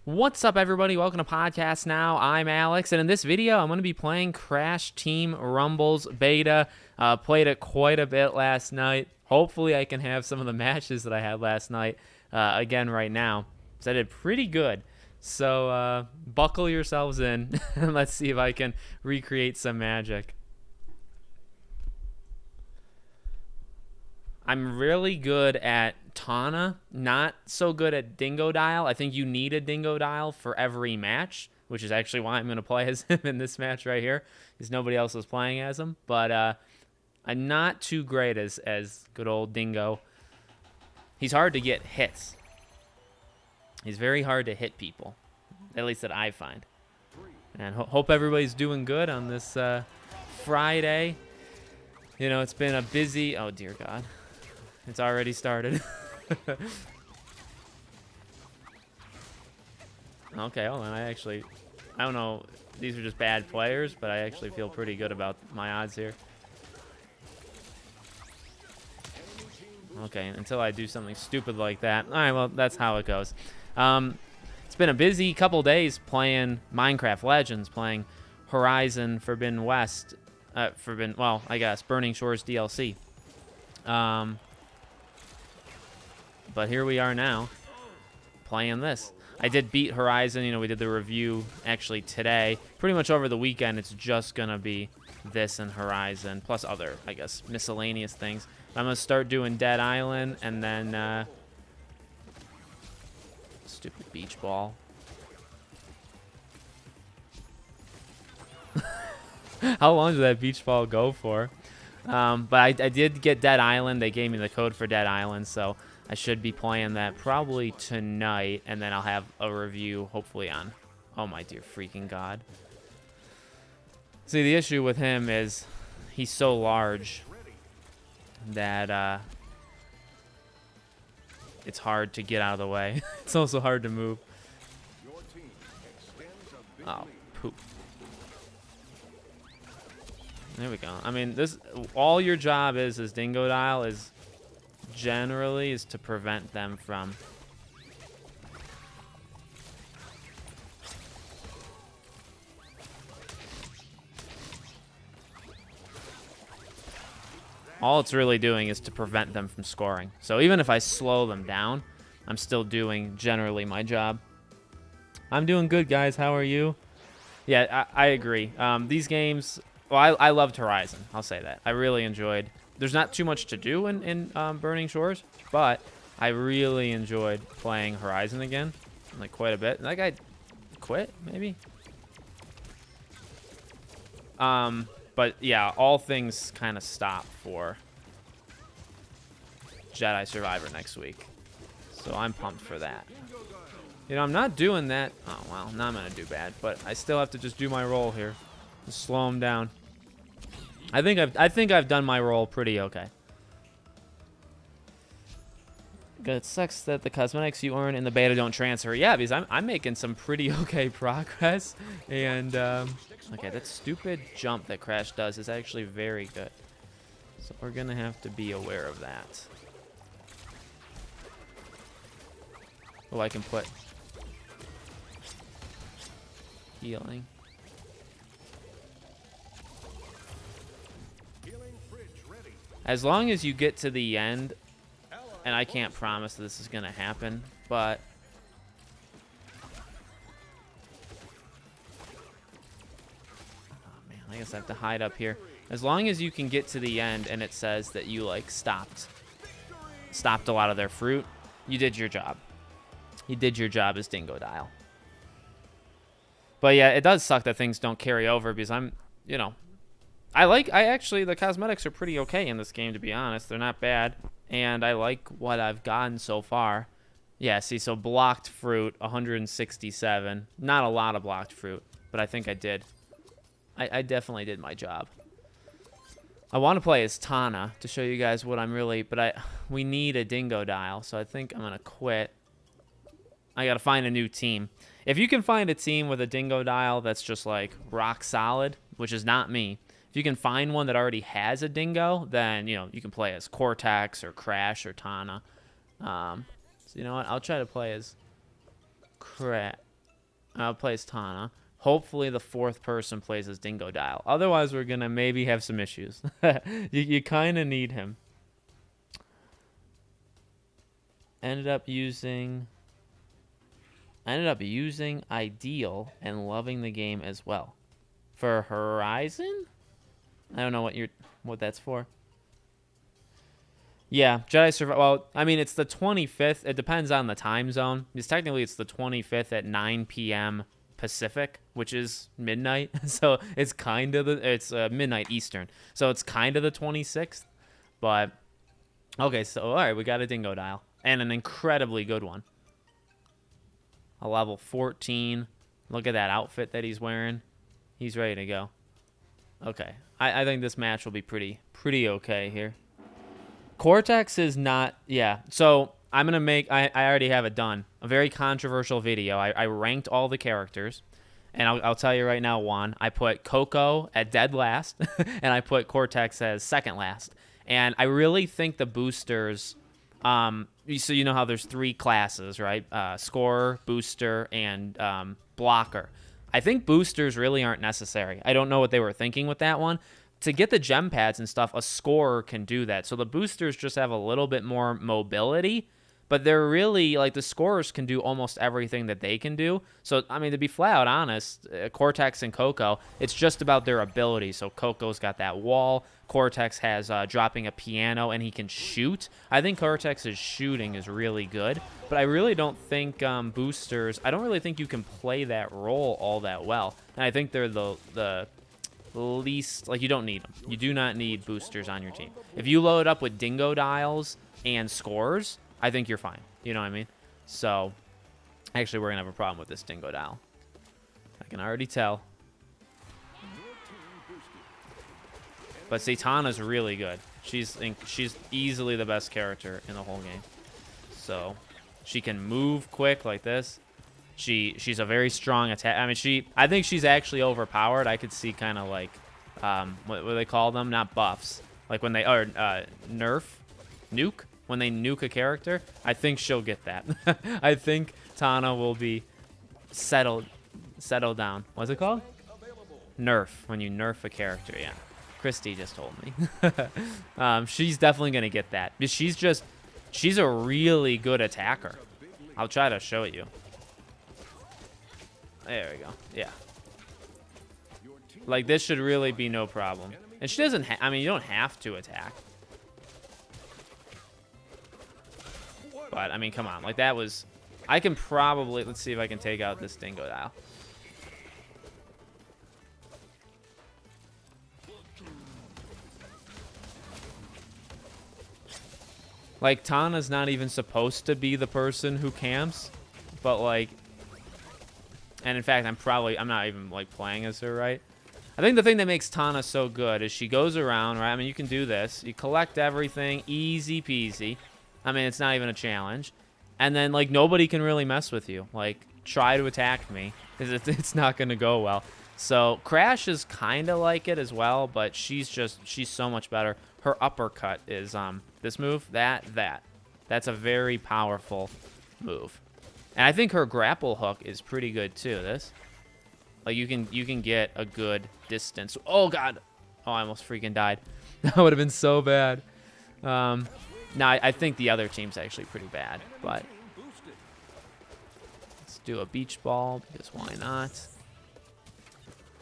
What's up, everybody? Welcome to Podcast Now. I'm Alex, and in this video, I'm going to be playing Crash Team Rumbles Beta. Played it quite a bit last night. Hopefully, I can have some of the matches that I had last night again right now, because I did pretty good. So buckle yourselves in, and let's see if I can recreate some magic. I'm really good at Tana, not so good at Dingo Dial. I think you need a Dingo Dial for every match, which is actually why I'm going to play as him in this match right here, because nobody else is playing as him. But I'm not too great as good old Dingo. He's hard to get hits. He's very hard to hit people, at least that I find. And hope everybody's doing good on this Friday. You know, it's been a busy... Oh, dear God. It's already started. Okay, hold on. I don't know. These are just bad players, but I actually feel pretty good about my odds here. Okay, until I do something stupid like that. All right, well, that's how it goes. It's been a busy couple days playing Minecraft Legends, playing Horizon Forbidden West. Well, I guess, Burning Shores DLC. But here we are now, playing this. I did beat Horizon. You know, we did the review actually today. Pretty much over the weekend, it's just going to be this and Horizon, plus other, I guess, miscellaneous things. I'm going to start doing Dead Island, and then... stupid beach ball. How long did that beach ball go for? But I did get Dead Island. They gave me the code for Dead Island, so... I should be playing that probably tonight, and then I'll have a review hopefully on... Oh, my dear freaking God. See, the issue with him is he's so large that it's hard to get out of the way. It's also hard to move. Oh, poop. There we go. I mean, this all your job is Dingo Dial is... generally is to prevent them from all it's really doing is to prevent them from scoring. So even if I slow them down, I'm still doing generally my job. I'm doing good, guys. How are you? Yeah, I agree. These games, well, I loved Horizon. I'll say that. I really enjoyed. There's not too much to do in Burning Shores, but I really enjoyed playing Horizon again, like quite a bit. That guy quit, maybe? But yeah, all things kind of stop for Jedi Survivor next week. So I'm pumped for that. You know, I'm not doing that. Oh, well, now I'm going to do bad, but I still have to just do my role here. Just slow him down. I think I've done my role pretty okay. It sucks that the cosmetics you earn in the beta don't transfer. Yeah, because I'm making some pretty okay progress. And okay, that stupid jump that Crash does is actually very good. So we're gonna have to be aware of that. Oh, I can put healing. As long as you get to the end, and I can't promise that this is going to happen, but... Oh, man, I guess I have to hide up here. As long as you can get to the end and it says that you, like, stopped a lot of their fruit, you did your job. You did your job as Dingo Dial. But, yeah, it does suck that things don't carry over because I'm, you know... actually, the cosmetics are pretty okay in this game, to be honest. They're not bad, and I like what I've gotten so far. Yeah, see, so blocked fruit, 167. Not a lot of blocked fruit, but I think I did. I definitely did my job. I want to play as Tana to show you guys what I'm really, but we need a Dingo Dial, so I think I'm going to quit. I got to find a new team. If you can find a team with a Dingo Dial that's just, like, rock solid, which is not me, if you can find one that already has a Dingo, then, you know, you can play as Cortex or Crash or Tana. So, you know what? I'll try to play as plays Tana. Hopefully the fourth person plays as Dingo Dial. Otherwise, we're going to maybe have some issues. You kind of need him. Ended up using Ideal and loving the game as well. For Horizon? I don't know what that's for. Yeah, Jedi Survival. Well, I mean, it's the 25th. It depends on the time zone. Because technically, it's the 25th at 9 p.m. Pacific, which is midnight. So it's kind of it's midnight Eastern. So it's kind of the 26th. But okay, so all right, we got a Dingo Dial and an incredibly good one. A level 14. Look at that outfit that he's wearing. He's ready to go. Okay, I think this match will be pretty okay here. Cortex is not, yeah. So I'm going to make, I already have it done, a very controversial video. I ranked all the characters, and I'll tell you right now, Juan, I put Coco at dead last, and I put Cortex as second last. And I really think the boosters, so you know how there's 3 classes, right? Scorer, booster, and blocker. I think boosters really aren't necessary. I don't know what they were thinking with that one. To get the gem pads and stuff, a scorer can do that. So the boosters just have a little bit more mobility, but they're really, like, the scorers can do almost everything that they can do. So, I mean, to be flat out honest, Cortex and Coco, it's just about their ability. So Coco's got that wall. Cortex has dropping a piano, and he can shoot. I think Cortex's shooting is really good, but I really don't think boosters, I don't really think you can play that role all that well. And I think they're the least, like, you don't need them. You do not need boosters on your team. If you load up with Dingo Dials and Scores, I think you're fine. You know what I mean? So, actually, we're going to have a problem with this Dingo Dial. I can already tell. But see, Tana's really good. She's easily the best character in the whole game. So, she can move quick like this. She's a very strong attack. I mean, I think she's actually overpowered. I could see kind of like, what do they call them? Not buffs. Like when they, or nuke? When they nuke a character, I think she'll get that. I think Tana will be settled down. What's it called? Nerf. When you nerf a character, yeah. Christy just told me. She's definitely going to get that. She's a really good attacker. I'll try to show you. There we go. Yeah. Like, this should really be no problem. And she doesn't I mean, you don't have to attack. But, I mean, come on. Like, that was... I can probably... Let's see if I can take out this Dingo Dial. Like, Tana's not even supposed to be the person who camps. But, like... And in fact, I'm not even, like, playing as her, right? I think the thing that makes Tana so good is she goes around, right? I mean, you can do this. You collect everything, easy peasy. I mean, it's not even a challenge. And then, like, nobody can really mess with you. Like, try to attack me. It's not going to go well. So, Crash is kind of like it as well, but she's so much better. Her uppercut is, this move, that's a very powerful move. And I think her grapple hook is pretty good too. Like, you can get a good distance. Oh god, oh, I almost freaking died. That would have been so bad. Now I think the other team's actually pretty bad, but let's do a beach ball because why not?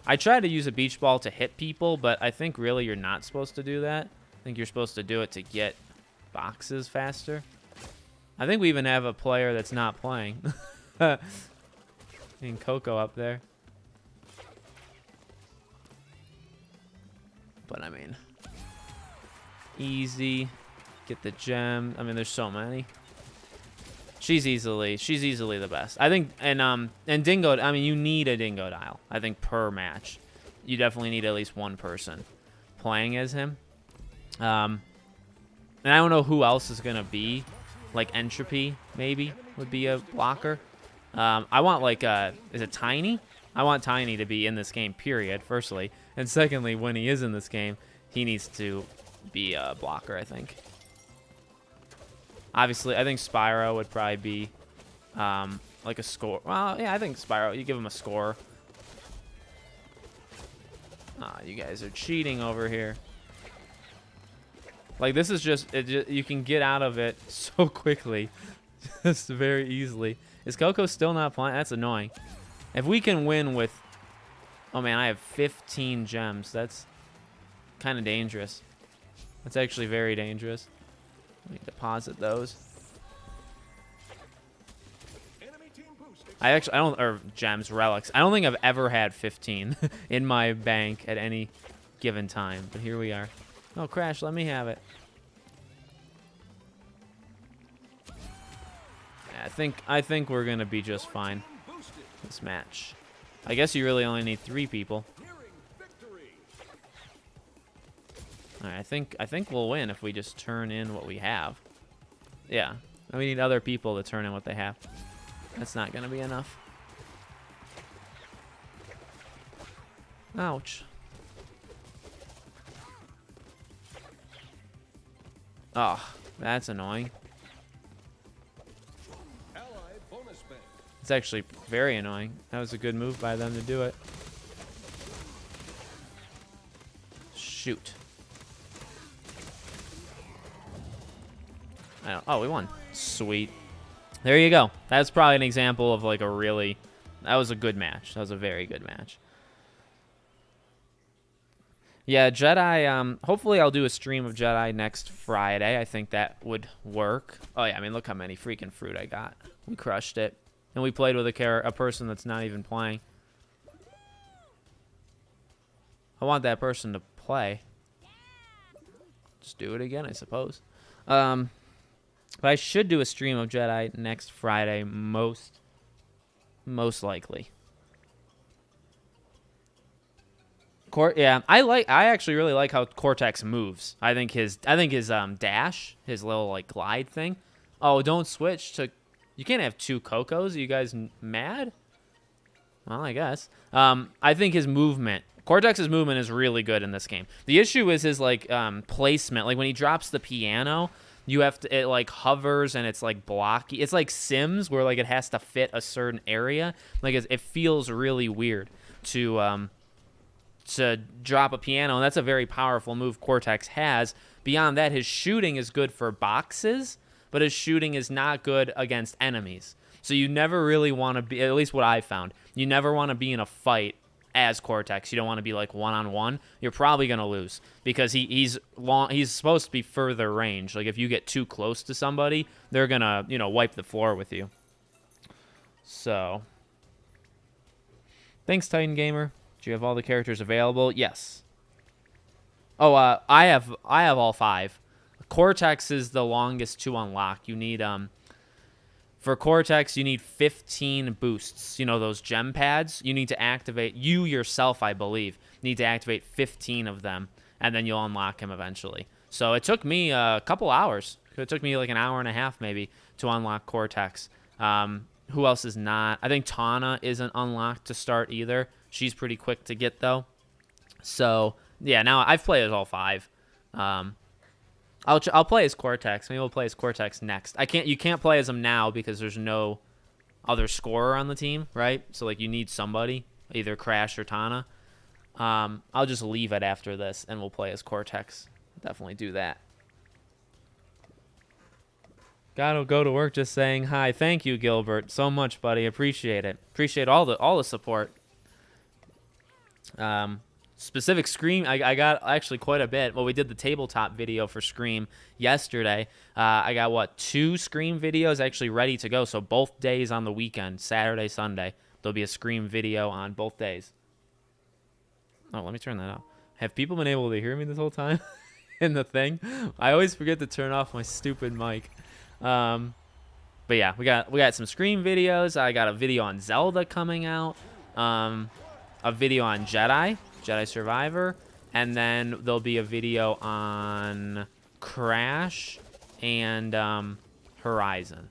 I tried to use a beach ball to hit people, but I think really you're not supposed to do that. I think you're supposed to do it to get boxes faster. I think we even have a player that's not playing. And Coco up there. But I mean, easy. Get the gem. I mean, there's so many. She's easily the best. I think, and Dingo, I mean, you need a Dingo Dial. I think per match. You definitely need at least one person playing as him. And I don't know who else is going to be. Like Entropy, maybe, would be a blocker. I want, like, is it Tiny? I want Tiny to be in this game, period, firstly. And secondly, when he is in this game, he needs to be a blocker, I think. Obviously, I think Spyro would probably be like a score. Well, yeah, I think Spyro, you give him a score. Ah, you guys are cheating over here. Like, this is just, you can get out of it so quickly. Just very easily. Is Coco still not playing? That's annoying. If we can win with... Oh, man, I have 15 gems. That's kind of dangerous. That's actually very dangerous. Let me deposit those. I don't, or gems, relics. I don't think I've ever had 15 in my bank at any given time. But here we are. Oh, Crash, let me have it. Yeah, I think we're gonna be just fine this match. I guess you really only need 3 people. All right, I think we'll win if we just turn in what we have. Yeah, and we need other people to turn in what they have. That's not gonna be enough. Ouch. Oh, that's annoying. It's actually very annoying. That was a good move by them to do it. Shoot. Oh, we won. Sweet. There you go. That's probably an example of like a really... That was a good match. That was a very good match. Yeah, Jedi, hopefully I'll do a stream of Jedi next Friday. I think that would work. Oh, yeah, I mean, look how many freaking fruit I got. We crushed it. And we played with a person that's not even playing. I want that person to play. Just do it again, I suppose. But I should do a stream of Jedi next Friday, most likely. Yeah, I actually really like how Cortex moves. I think his dash, his little like glide thing. Oh, don't switch to. You can't have 2 Cocos. Are you guys mad? Well, I guess. I think his movement, Cortex's movement, is really good in this game. The issue is his like placement. Like when he drops the piano, you have to, it like hovers and it's like blocky. It's like Sims where like it has to fit a certain area. Like it feels really weird to drop a piano, and that's a very powerful move Cortex has. Beyond that, his shooting is good for boxes, but his shooting is not good against enemies. So you never really want to be, at least what I found, you never want to be in a fight as Cortex. You don't want to be like one-on-one. You're probably going to lose because he's supposed to be further range. Like if you get too close to somebody, they're going to, wipe the floor with you. So, thanks, Titan Gamer. Do you have all the characters available? Yes. Oh, I have all 5. Cortex is the longest to unlock. You need for Cortex you need 15 boosts. You know those gem pads? You need to activate, you yourself, I believe, need to activate 15 of them, and then you'll unlock him eventually. So it took me a couple hours. It took me like an hour and a half maybe to unlock Cortex. Who else is not? I think Tana isn't unlocked to start either. She's pretty quick to get, though. So, yeah, now I've played as all 5. I'll play as Cortex. Maybe we'll play as Cortex next. You can't play as him now because there's no other scorer on the team, right? So, like, you need somebody, either Crash or Tana. I'll just leave it after this, and we'll play as Cortex. Definitely do that. Gotta go to work just saying hi. Thank you, Gilbert, so much, buddy. Appreciate it. Appreciate all the support. Specific Scream, I got actually quite a bit. Well, we did the tabletop video for Scream yesterday. I got, 2 Scream videos actually ready to go. So both days on the weekend, Saturday, Sunday, there'll be a Scream video on both days. Oh, let me turn that off. Have people been able to hear me this whole time in the thing? I always forget to turn off my stupid mic. But yeah, we got some Scream videos. I got a video on Zelda coming out. A video on Jedi Survivor, and then there'll be a video on Crash and Horizon.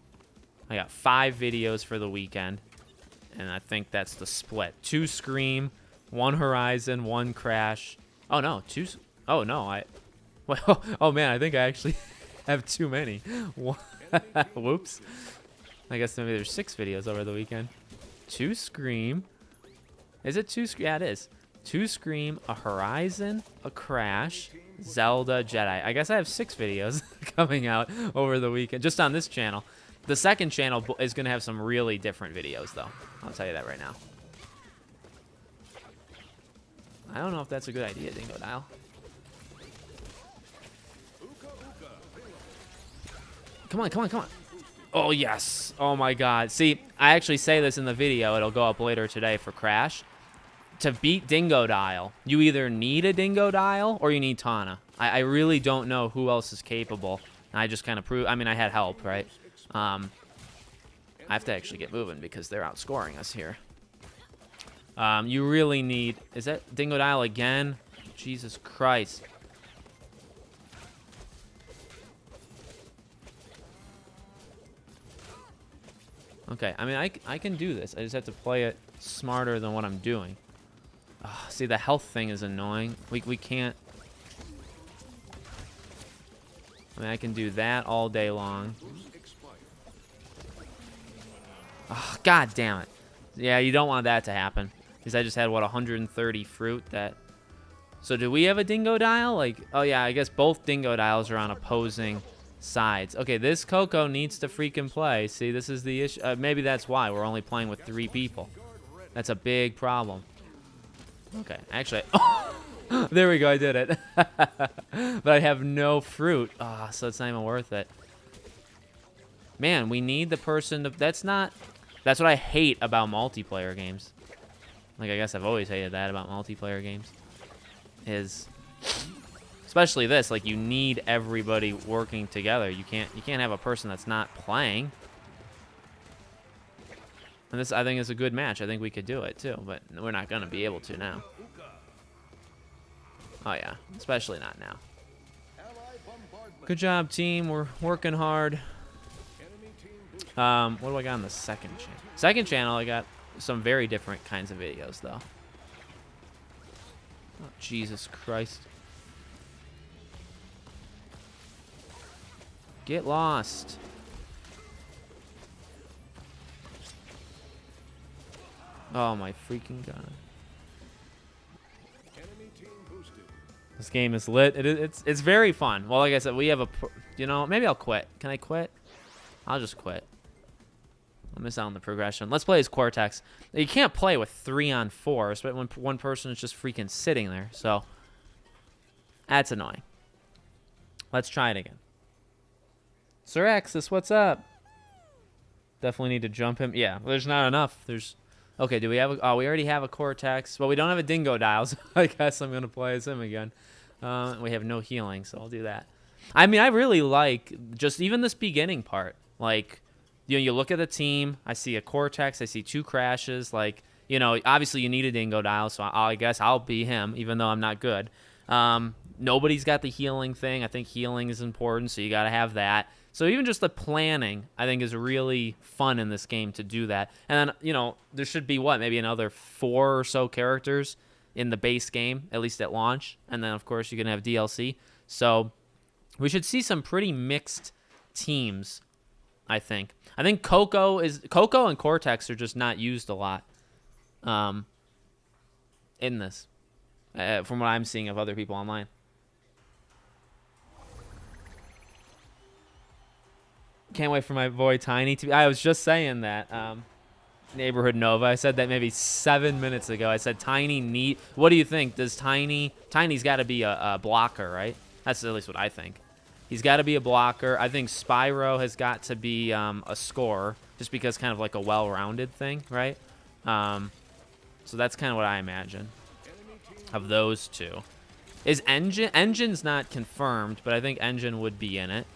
I got 5 videos for the weekend, and I think that's the split. 2 Scream, 1 Horizon, 1 Crash. Oh no, 2. Oh no, oh man, I think I actually have too many. Whoops. I guess maybe there's 6 videos over the weekend. 2 Scream. Is it 2 Scream? Yeah, it is. 2 Scream, a Horizon, a Crash, Zelda, Jedi. I guess I have 6 videos coming out over the weekend, just on this channel. The second channel is going to have some really different videos, though. I'll tell you that right now. I don't know if that's a good idea, Dingo Dial. Come on, come on, come on. Oh, yes. Oh, my God. See, I actually say this in the video. It'll go up later today for Crash. To beat Dingo Dial, you either need a Dingo Dial or you need Tana. I really don't know who else is capable. I just kind of proved. I mean, I had help, right? I have to actually get moving because they're outscoring us here. You really need... Is that Dingo Dial again? Jesus Christ. Okay, I mean, I can do this. I just have to play it smarter than what I'm doing. See, the health thing is annoying. We can't... I mean, I can do that all day long. Oh, God damn it. Yeah, you don't want that to happen. Because I just had, what, 130 fruit that... So do we have a Dingo Dial? Like, oh yeah, I guess both Dingo Dials are on opposing sides. Okay, this Coco needs to freaking play. See, this is the issue. Maybe that's why we're only playing with 3 people. That's a big problem. Okay, actually... There we go, I did it. But I have no fruit. So it's not even worth it. Man, we need the person to... That's what I hate about multiplayer games. Like, I guess I've always hated that about multiplayer games. Especially this, like, you need everybody working together. You can't have a person that's not playing. And this, I think, is a good match. I think we could do it, too. But we're not going to be able to now. Oh, yeah. Especially not now. Good job, team. We're working hard. What do I got on the second channel? Second channel, I got some very different kinds of videos, though. Oh, Jesus Christ. Get lost. Oh, my freaking God. This game is lit. It's very fun. Well, like I said, we have a... You know, maybe I'll quit. Can I quit? I'll just quit. I'll miss out on the progression. Let's play as Cortex. You can't play with 3-on-4s, but when one person is just freaking sitting there. So, that's annoying. Let's try it again. Sir Axis, what's up? Definitely need to jump him. Yeah, there's not enough. There's... Okay, do we have a... Oh, we already have a Cortex. Well, we don't have a Dingo Dial, so I guess I'm going to play as him again. We have no healing, so I'll do that. I mean, I really like just even this beginning part. Like, you know, you look at the team. I see a Cortex. I see 2 Crashes. Like, you know, obviously you need a Dingo Dial, so I guess I'll be him, even though I'm not good. Nobody's got the healing thing. I think healing is important, so you got to have that. So even just the planning, I think, is really fun in this game to do that. And then, you know, there should be, what, maybe another 4 or so characters in the base game, at least at launch. And then, of course, you're going to have DLC. So we should see some pretty mixed teams, I think. I think Coco and Cortex are just not used a lot in this, from what I'm seeing of other people online. Can't wait for my boy Tiny to be... I was just saying that. Neighborhood Nova. I said that maybe 7 minutes ago. I said Tiny need... What do you think? Does Tiny's got to be a blocker, right? That's at least what I think. He's got to be a blocker. I think Spyro has got to be a scorer, just because kind of like a well-rounded thing, right? So that's kind of what I imagine of those 2. Is Engine's not confirmed, but I think Engine would be in it.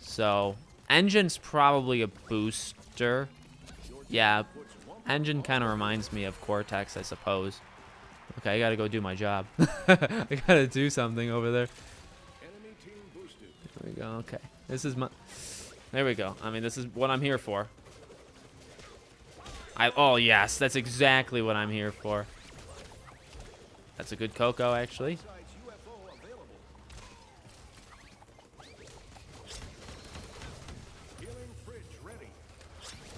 So, Engine's probably a booster. Yeah, Engine kind of reminds me of Cortex, I suppose. Okay, I gotta go do my job. I gotta do something over there. There we go, okay. This is my... There we go. I mean, this is what I'm here for. Oh, yes, that's exactly what I'm here for. That's a good Coco, actually.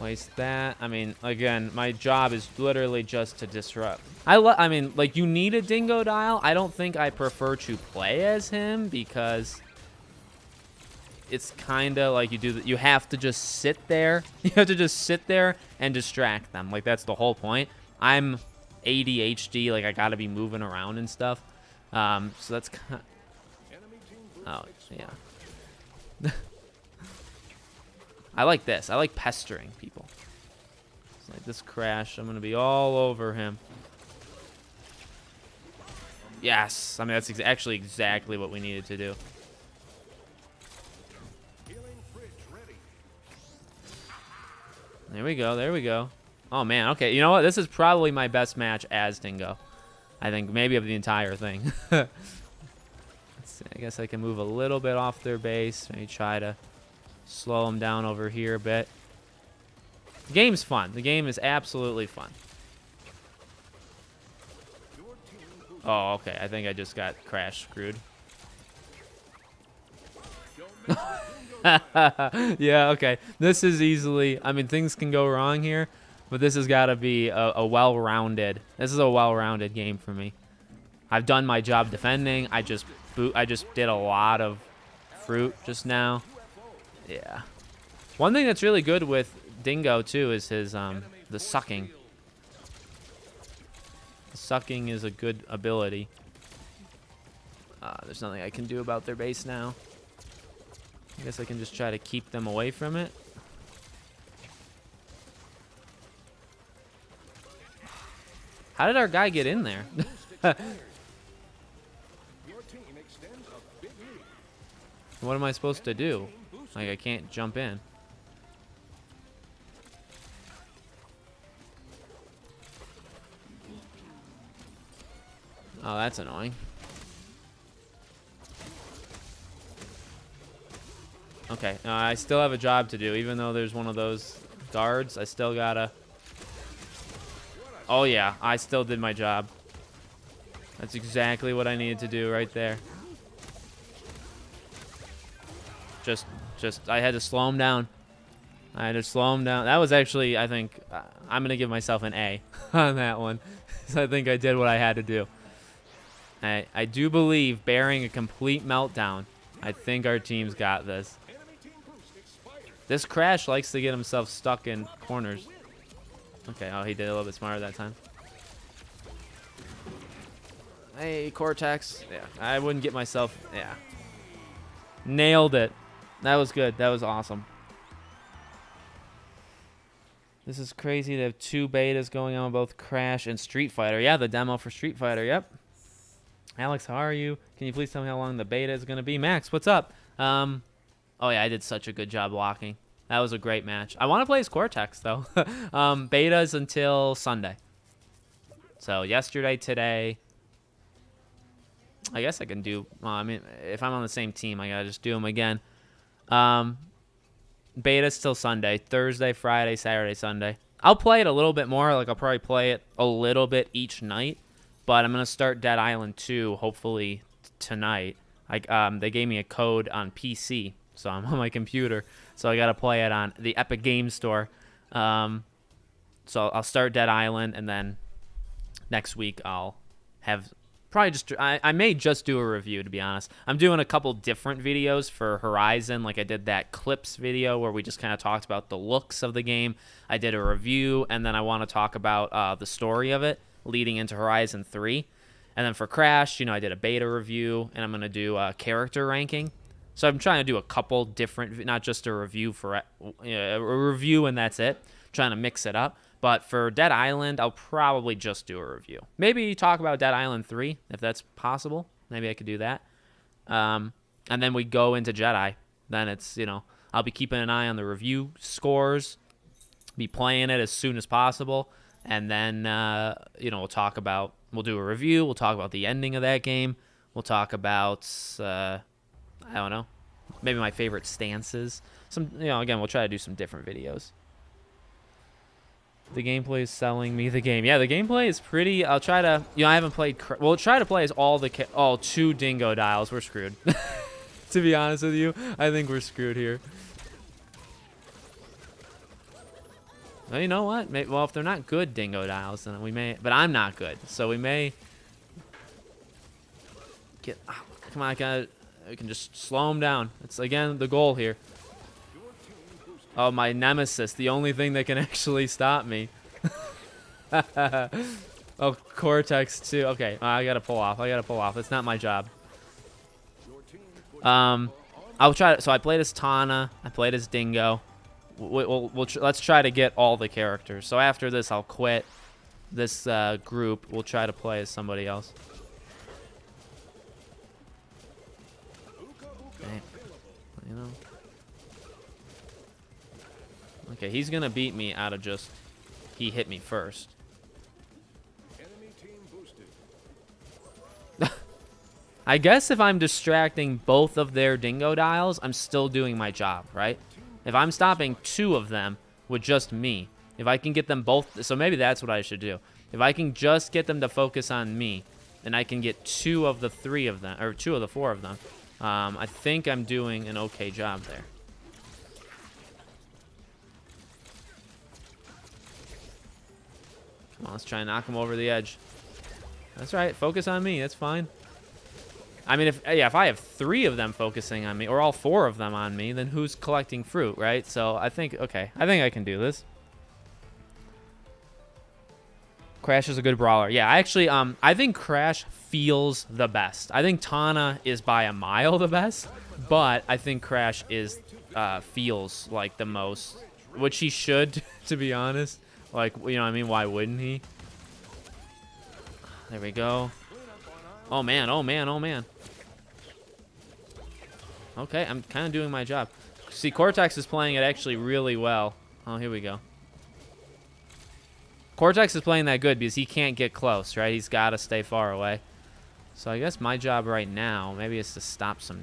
Waste that. I mean, again, my job is literally just to disrupt. I mean, like, you need a Dingo dial. I don't think I prefer to play as him because it's kind of like you have to just sit there. You have to just sit there and distract them. Like, that's the whole point. I'm ADHD. Like, I got to be moving around and stuff. So that's kind of... Oh, yeah. I like this. I like pestering people. It's like this crash. I'm going to be all over him. Yes. I mean, that's actually exactly what we needed to do. There we go. There we go. Oh, man. Okay. You know what? This is probably my best match as Dingo. I think maybe of the entire thing. Let's see. I guess I can move a little bit off their base. Maybe try to slow them down over here a bit. The game's fun. The game is absolutely fun. Oh, okay. I think I just got crash screwed. Yeah, okay. This is easily... I mean, things can go wrong here, but this has got to be a well-rounded... This is a well-rounded game for me. I've done my job defending. I just did a lot of fruit just now. Yeah. One thing that's really good with Dingo, too, is his, the sucking. The sucking is a good ability. There's nothing I can do about their base now. I guess I can just try to keep them away from it. How did our guy get in there? What am I supposed to do? Like, I can't jump in. Oh, that's annoying. Okay, I still have a job to do. Even though there's one of those guards, I still gotta... Oh, yeah, I still did my job. That's exactly what I needed to do right there. I had to slow him down. I had to slow him down. That was actually, I think, I'm going to give myself an A on that one. So I think I did what I had to do. I do believe, bearing a complete meltdown, I think our team's got this. This Crash likes to get himself stuck in corners. Okay, oh, he did a little bit smarter that time. Hey, Cortex. Yeah, I wouldn't get myself... Yeah. Nailed it. That was good. That was awesome. This is crazy. They have 2 betas going on, both Crash and Street Fighter. Yeah, the demo for Street Fighter. Yep. Alex, how are you? Can you please tell me how long the beta is going to be? Max, what's up? Oh, yeah, I did such a good job blocking. That was a great match. I want to play as Cortex, though. Betas until Sunday. So yesterday, today. I guess I can do... Well, I mean, if I'm on the same team, I got to just do them again. Beta's till Sunday. Thursday, Friday, Saturday, Sunday. I'll play it a little bit more. Like, I'll probably play it a little bit each night. But I'm going to start Dead Island 2, hopefully, tonight. They gave me a code on PC, so I'm on my computer. So I got to play it on the Epic Games Store. So I'll start Dead Island, and then next week I'll have... Probably just... I may just do a review, to be honest. I'm doing a couple different videos for Horizon. Like, I did that Clips video where we just kind of talked about the looks of the game. I did a review, and then I want to talk about the story of it leading into Horizon 3. And then for Crash, you know, I did a beta review, and I'm going to do a character ranking. So I'm trying to do a couple different... Not just a review for... a review, and that's it. Trying to mix it up. But for Dead Island, I'll probably just do a review. Maybe talk about Dead Island 3, if that's possible. Maybe I could do that. And then we go into Jedi. Then it's, you know, I'll be keeping an eye on the review scores. Be playing it as soon as possible. And then, you know, we'll do a review. We'll talk about the ending of that game. We'll talk about, I don't know, maybe my favorite stances. Again, we'll try to do some different videos. The gameplay is selling me the game. Yeah, the gameplay is pretty... I'll try to... I haven't played... We'll try to play as all 2 Dingo dials. We're screwed. To be honest with you, I think we're screwed here. Well, you know what? Well, if they're not good Dingo Dials, then we may. But I'm not good, so we may get. Oh, come on, I can just slow him down. It's again the goal here. Oh, my nemesis, the only thing that can actually stop me. Oh, Cortex too. Okay, I gotta pull off. It's not my job. I'll try to. So I played as Tana. I played as Dingo. Let's try to get all the characters. So after this, I'll quit this group. We'll try to play as somebody else. Okay. You know. Okay, he's gonna beat me out of just he hit me first. I guess if I'm distracting both of their Dingo Dials, I'm still doing my job, right? If I'm stopping 2 of them with just me, if I can get them both, so maybe that's what I should do. If I can just get them to focus on me, and I can get 2 of the 3 of them, or 2 of the 4 of them, I think I'm doing an okay job there. Come on, let's try and knock him over the edge. That's right, focus on me, that's fine. I mean, if I have 3 of them focusing on me, or all 4 of them on me, then who's collecting fruit, right? So I think, okay, I think I can do this. Crash is a good brawler. Yeah, actually, I think Crash feels the best. I think Tana is by a mile the best, but I think Crash is feels like the most, which he should, to be honest. Like, you know what I mean? Why wouldn't he? There we go. Oh, man, oh, man, oh, man. Okay, I'm kind of doing my job. See, Cortex is playing it actually really well. Oh, here we go. Cortex is playing that good because he can't get close, right? He's got to stay far away. So I guess my job right now maybe is to stop some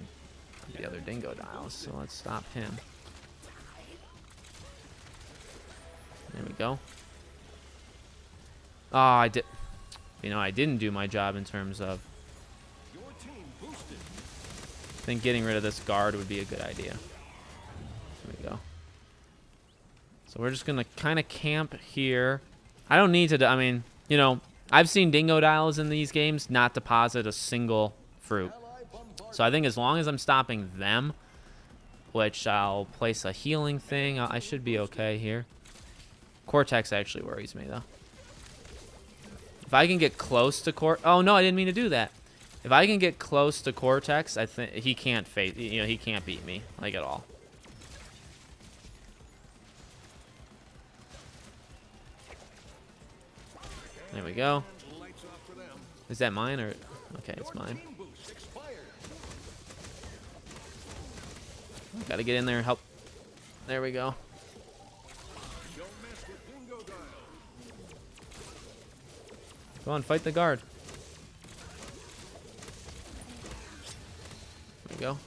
of the other Dingo Dials. So let's stop him. There we go. Oh, I did. You know, I didn't do my job in terms of. I think getting rid of this guard would be a good idea. There we go. So we're just going to kind of camp here. I don't need to, I mean, you know, I've seen Dingo Dials in these games not deposit a single fruit. So I think as long as I'm stopping them, which I'll place a healing thing, I should be okay here. Cortex actually worries me, though. If I can get close to oh, no, I didn't mean to do that. If I can get close to Cortex, I think he can't face, you know, he can't beat me, like, at all. There we go. Is that mine or? Okay, it's mine. Gotta get in there and help. There we go. Come on, fight the guard. There we go.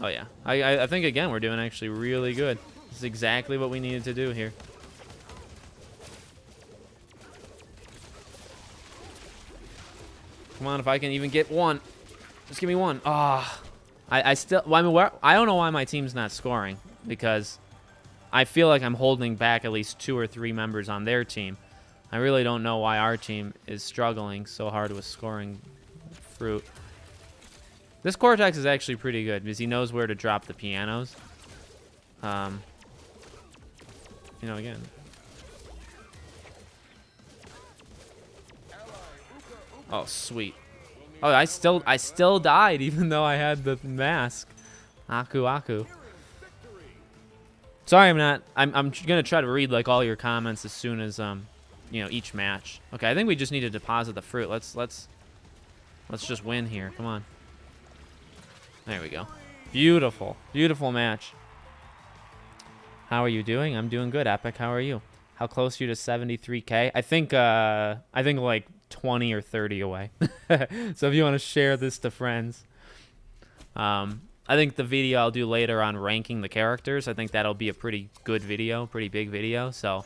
Oh yeah, I think again we're doing actually really good. This is exactly what we needed to do here. Come on, if I can even get one. Just give me one. Ah, I still, well, I mean, I don't know why my team's not scoring, because I feel like I'm holding back at least 2 or 3 members on their team. I really don't know why our team is struggling so hard with scoring fruit. This Cortex is actually pretty good because he knows where to drop the pianos. You know, again. Oh, sweet. Oh, I still died even though I had the mask. Aku. Sorry, I'm gonna try to read like all your comments as soon as you know, each match. Okay, I think we just need to deposit the fruit. Let's just win here. Come on. There we go. Beautiful. Beautiful match. How are you doing? I'm doing good, Epic. How are you? How close are you to 73K? I think like 20 or 30 away. So if you want to share this to friends. I think the video I'll do later on ranking the characters, I think that'll be a pretty good video, pretty big video. So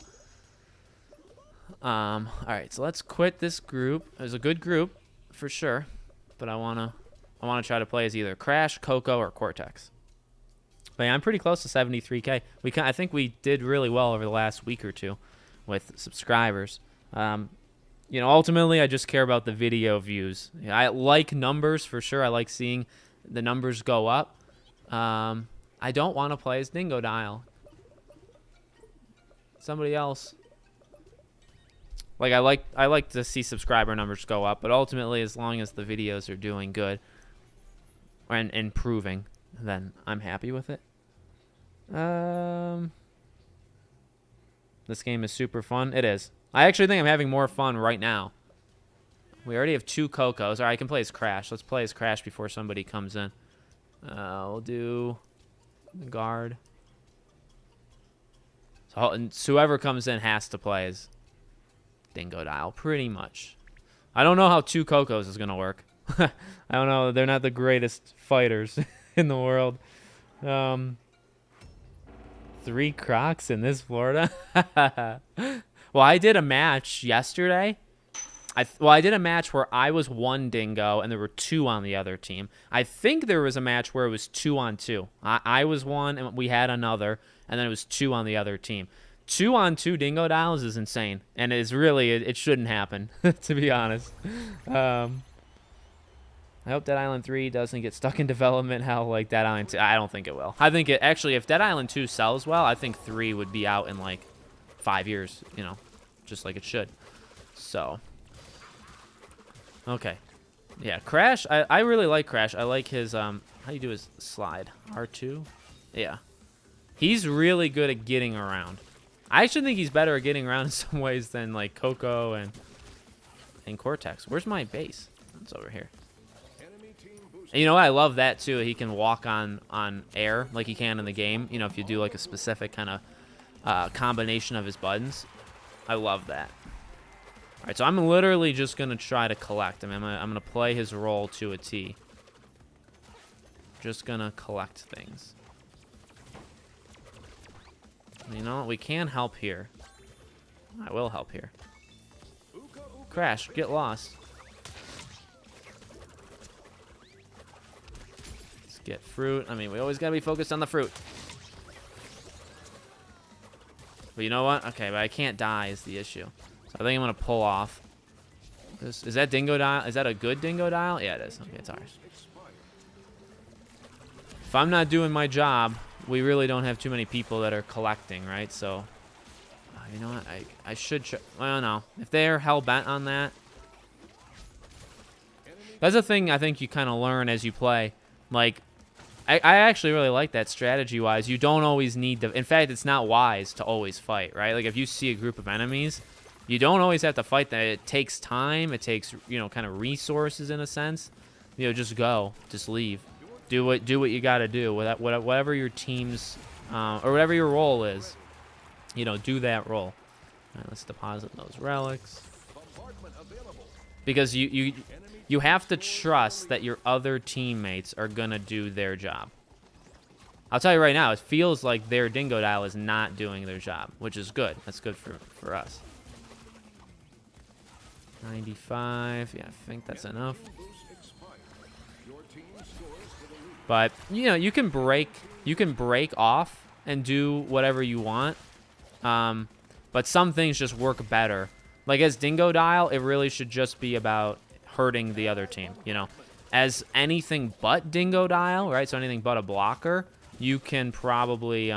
all right, so let's quit this group. It was a good group for sure, but I wanna try to play as either Crash, Coco, or Cortex. But yeah, I'm pretty close to 73K. I think we did really well over the last week or two with subscribers. You know, ultimately, I just care about the video views. I like numbers for sure. I like seeing the numbers go up. I don't want to play as Dingo Dial. Somebody else. Like I like to see subscriber numbers go up, but ultimately, as long as the videos are doing good and improving, then I'm happy with it. This game is super fun. It is. I actually think I'm having more fun right now. We already have 2 Cocos. All right, I can play as Crash. Let's play as Crash before somebody comes in. We'll do the guard. So whoever comes in has to play as Dingo Dial, pretty much. I don't know how 2 Cocos is going to work. I don't know. They're not the greatest fighters in the world. 3 Crocs in this Florida? Well, I did a match yesterday. I did a match where I was 1 Dingo and there were 2 on the other team. I think there was a match where it was 2 on 2. I was 1 and we had another, and then it was 2 on the other team. 2 on 2 Dingo Dials is insane, and it shouldn't happen, to be honest. I hope Dead Island 3 doesn't get stuck in development hell like Dead Island 2. I don't think it will. I think actually, if Dead Island 2 sells well, I think 3 would be out in like 5 years, you know, just like it should. So, okay. Yeah, Crash, I really like Crash. I like his, how do you do his slide? R2? Yeah. He's really good at getting around. I actually think he's better at getting around in some ways than like Coco and Cortex. Where's my base? It's over here. And you know what? I love that too. He can walk on air like he can in the game. You know, if you do like a specific kind of combination of his buttons. I love that. All right, so I'm literally just gonna try to collect. I mean, I'm gonna play his role to a T. Just gonna collect things. You know, we can help here. I will help here. Crash, get lost. Let's get fruit. I mean, we always gotta be focused on the fruit. But you know what? Okay, but I can't die is the issue. So I think I'm gonna pull off. Is that Dingo Dial? Is that a good Dingo Dial? Yeah, it is. Okay, it's ours. If I'm not doing my job, we really don't have too many people that are collecting, right? So, you know what? I should. Well, no. If they're hell bent on that, that's a thing I think you kind of learn as you play. Like, I actually really like that strategy-wise. You don't always need to. In fact, it's not wise to always fight, right? Like if you see a group of enemies, you don't always have to fight them. It takes time. It takes, you know, kind of resources in a sense. You know, just go, just leave. Do what you got to do. Whatever your team's or whatever your role is, you know, do that role. All right, let's deposit those relics. Because you have to trust that your other teammates are gonna do their job. I'll tell you right now, it feels like their Dingo Dial is not doing their job, which is good. That's good for us. 95. Yeah, I think that's enough. But you know, you can break off and do whatever you want. But some things just work better. Like as Dingo Dial, it really should just be about hurting the other team, you know. As anything but Dingo Dial, right? So anything but a blocker, you can probably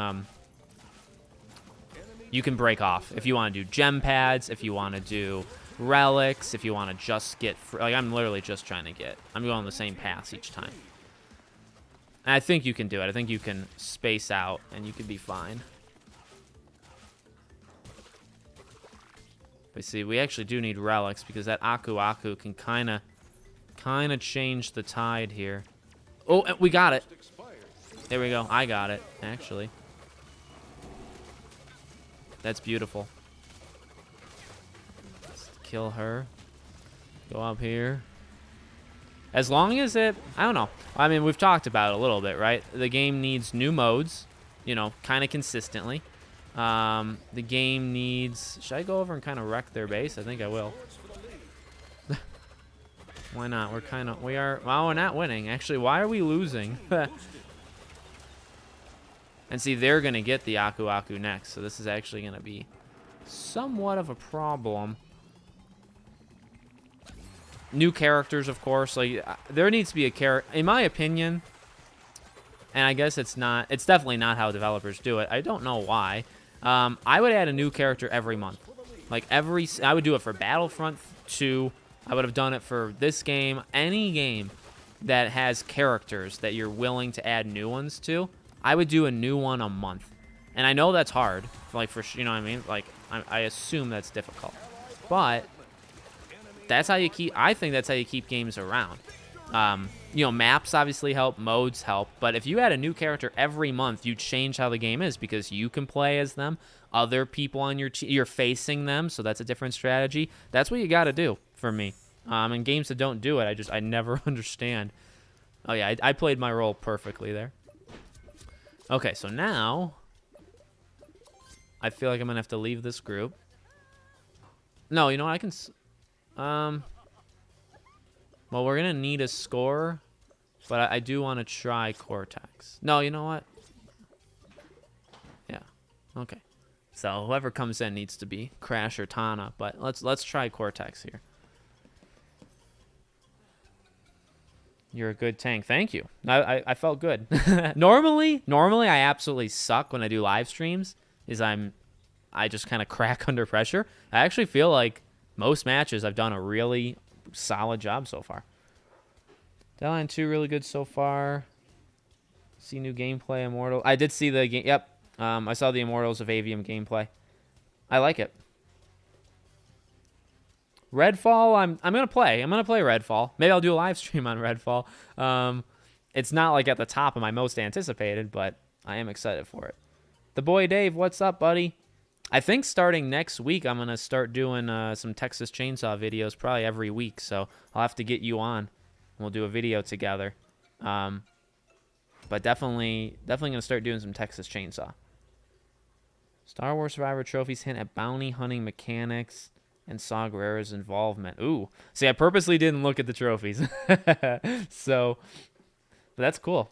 you can break off if you want to do gem pads, if you want to do relics, if you want to just get like I'm literally just trying to get. I'm going the same paths each time. And I think you can do it. I think you can space out and you can be fine. But see, we actually do need relics because that Aku Aku can kind of change the tide here. Oh, we got it. There we go. I got it, actually. That's beautiful. Let's kill her. Go up here. As long as it, I don't know. I mean, we've talked about it a little bit, right? The game needs new modes, you know, kind of consistently. The game needs, should I go over and kind of wreck their base? I think I will. Why not? Well, we're not winning. Actually, why are we losing? And see, they're going to get the Aku Aku next. So this is actually going to be somewhat of a problem. New characters, of course. Like, there needs to be a character, in my opinion. And I guess it's definitely not how developers do it. I don't know why. I would add a new character every month. Like, I would do it for Battlefront 2. I would have done it for this game. Any game that has characters that you're willing to add new ones to, I would do a new one a month. And I know that's hard. Like, you know what I mean? Like, I assume that's difficult. But that's how you keep, I think that's how you keep games around. You know, maps obviously help, modes help, but if you add a new character every month, you change how the game is because you can play as them. Other people on your team, you're facing them, so that's a different strategy. That's what you got to do for me. And games that don't do it, I never understand. Oh yeah, I played my role perfectly there. Okay, so now I feel like I'm gonna have to leave this group. No, you know what? I can. Well, we're gonna need a score, but I do want to try Cortex. No, you know what? Yeah. Okay. So whoever comes in needs to be Crash or Tana, but let's try Cortex here. You're a good tank. Thank you. I felt good. Normally I absolutely suck when I do live streams. I just kind of crack under pressure. I actually feel like most matches I've done a really solid job so far. Deadline 2 really good so far. See new gameplay, Immortal. I did see the game. Yep. I saw the Immortals of Avium gameplay. I like it. Redfall, I'm gonna play. I'm gonna play Redfall. Maybe I'll do a live stream on Redfall. It's not like at the top of my most anticipated, but I am excited for it. The boy Dave, what's up, buddy? I think starting next week, I'm gonna start doing some Texas Chainsaw videos probably every week. So I'll have to get you on. We'll do a video together. But definitely gonna start doing some Texas Chainsaw. Star Wars Survivor trophies hint at bounty hunting mechanics and Saw Gerrera's involvement. Ooh. See, I purposely didn't look at the trophies. So, but that's cool.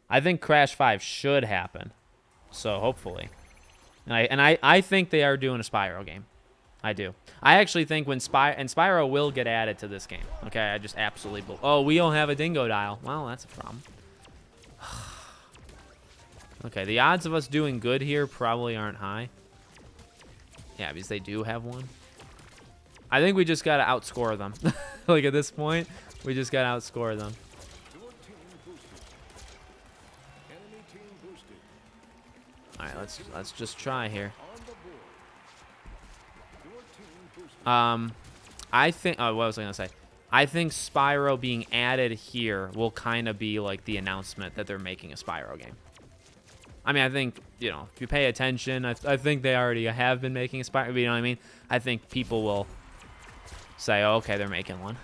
I think Crash 5 should happen. So, hopefully. And I think they are doing a Spyro game. I do. I actually think when Spyro will get added to this game. Okay, I just absolutely believe. Oh, we don't have a Dingo dial. Well, that's a problem. Okay, the odds of us doing good here probably aren't high. Yeah, because they do have one. I think we just got to outscore them. Like at this point, we just got to outscore them. All right, let's just try here. I think, oh, what was I going to say? I think Spyro being added here will kind of be like the announcement that they're making a Spyro game. I mean, I think, you know, if you pay attention, I think they already have been making a Spyro, you know what I mean? I think people will say, oh, okay, they're making one.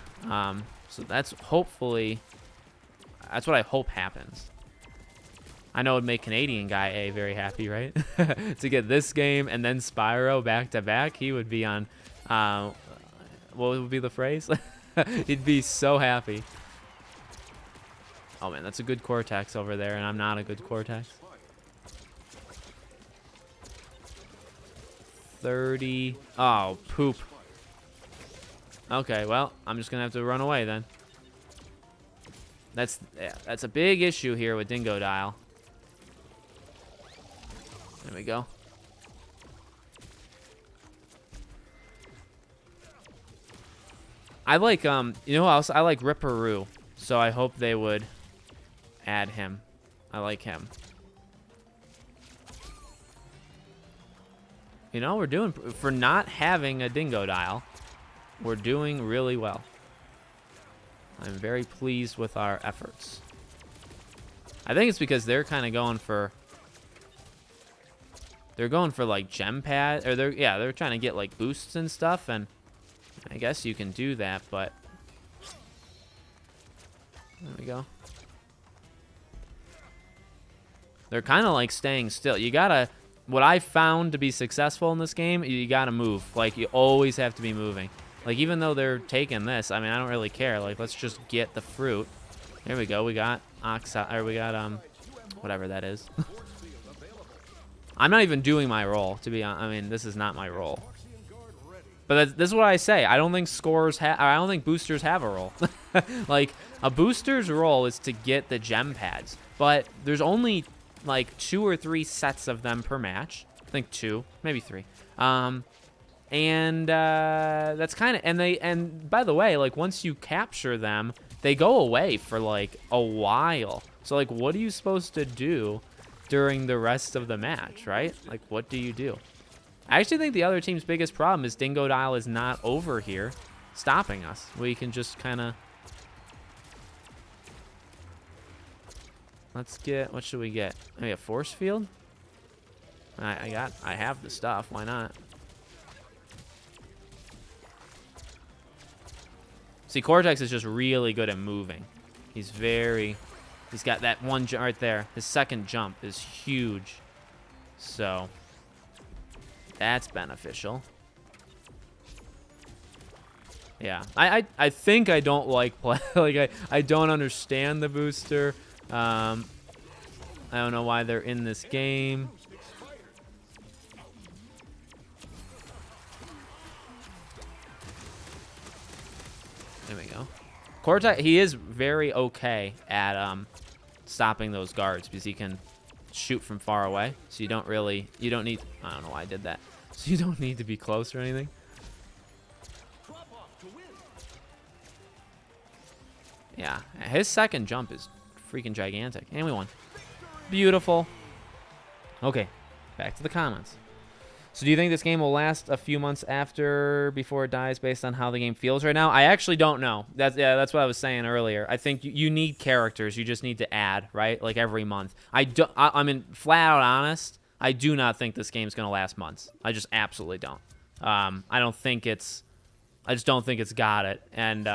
So that's hopefully, that's what I hope happens. I know it would make Canadian guy A very happy, right? To get this game and then Spyro back to back, he would be on, what would be the phrase? He'd be so happy. Oh man, that's a good Cortex over there, and I'm not a good Cortex. 30. Oh, poop. Okay, well, I'm just gonna have to run away then. That's a big issue here with Dingo Dial. There we go. I like, you know who else? I like Ripperoo, so I hope they would add him. I like him. You know, we're doing, for not having a Dingo Dial, we're doing really well. I'm very pleased with our efforts. I think it's because they're kind of going for, like gem pad, or they're trying to get like boosts and stuff, and I guess you can do that, but there we go. They're kind of like staying still. You gotta, what I found to be successful in this game, you gotta move. Like, you always have to be moving. Like, even though they're taking this, I mean, I don't really care. Like, let's just get the fruit. There we go. We got Whatever that is. I'm not even doing my role, to be honest. I mean, this is not my role. But this is what I say. I don't think I don't think boosters have a role. Like, a booster's role is to get the gem pads. But there's only, like, 2 or 3 sets of them per match. I think 2, maybe 3. That's kind of, and by the way, like, once you capture them, they go away for, like, a while. So, like, what are you supposed to do during the rest of the match, right? Like, what do you do? I actually think the other team's biggest problem is Dingo Dial is not over here stopping us. We can just kind of... Let's get... What should we get? Maybe a force field? I have the stuff. Why not? See, Cortex is just really good at moving. He's got that one jump right there. His second jump is huge. So... That's beneficial. Yeah, I think I don't like play. Like, I don't understand the booster. I don't know why they're in this game. There we go. Cortex, he is very okay at stopping those guards because he can shoot from far away, so you don't need, I don't know why I did that, so you don't need to be close or anything. Yeah, his second jump is freaking gigantic, and we won. Beautiful. Okay, back to the comments. So do you think this game will last a few months before it dies based on how the game feels right now? I actually don't know. That's what I was saying earlier. I think you need characters. You just need to add, right? Like every month. I mean, flat out honest, I do not think this game's going to last months. I just absolutely don't. I just don't think it's got it. And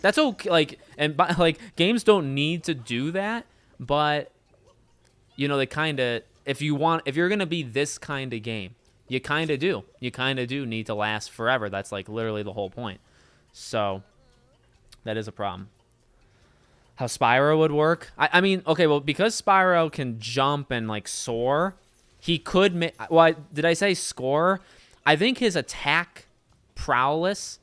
that's okay. Like games don't need to do that, but you know, they kind of, if you're going to be this kind of game, you kind of do. You kind of do need to last forever. That's like literally the whole point. So that is a problem. How Spyro would work? I mean, okay, well, because Spyro can jump and like soar, he could make... Well, did I say score? I think his attack prowess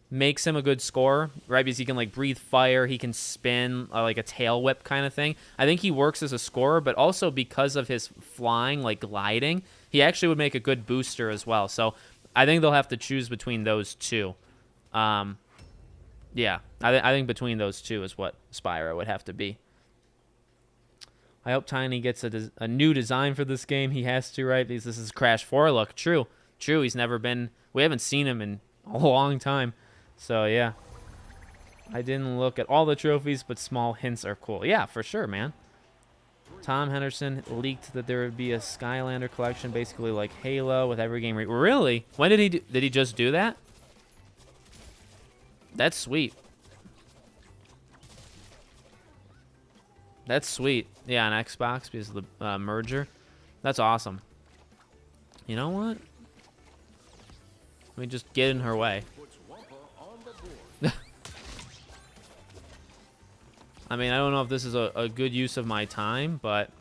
makes him a good scorer, right? Because he can like breathe fire, he can spin like a tail whip kind of thing. I think he works as a scorer, but also because of his flying, like gliding, he actually would make a good booster as well. So I think they'll have to choose between those two. Yeah, I think between those two is what Spyro would have to be. I hope Tiny gets a new design for this game. He has to, right? Because this is Crash 4 look. True. He's never been... We haven't seen him in a long time. So, yeah. I didn't look at all the trophies, but small hints are cool. Yeah, for sure, man. Tom Henderson leaked that there would be a Skylander collection, basically like Halo with every game. Really? When did he do... Did he just do that? That's sweet. That's sweet. Yeah, on Xbox because of the merger. That's awesome. You know what? Let me just get in her way. I mean, I don't know if this is a good use of my time, but...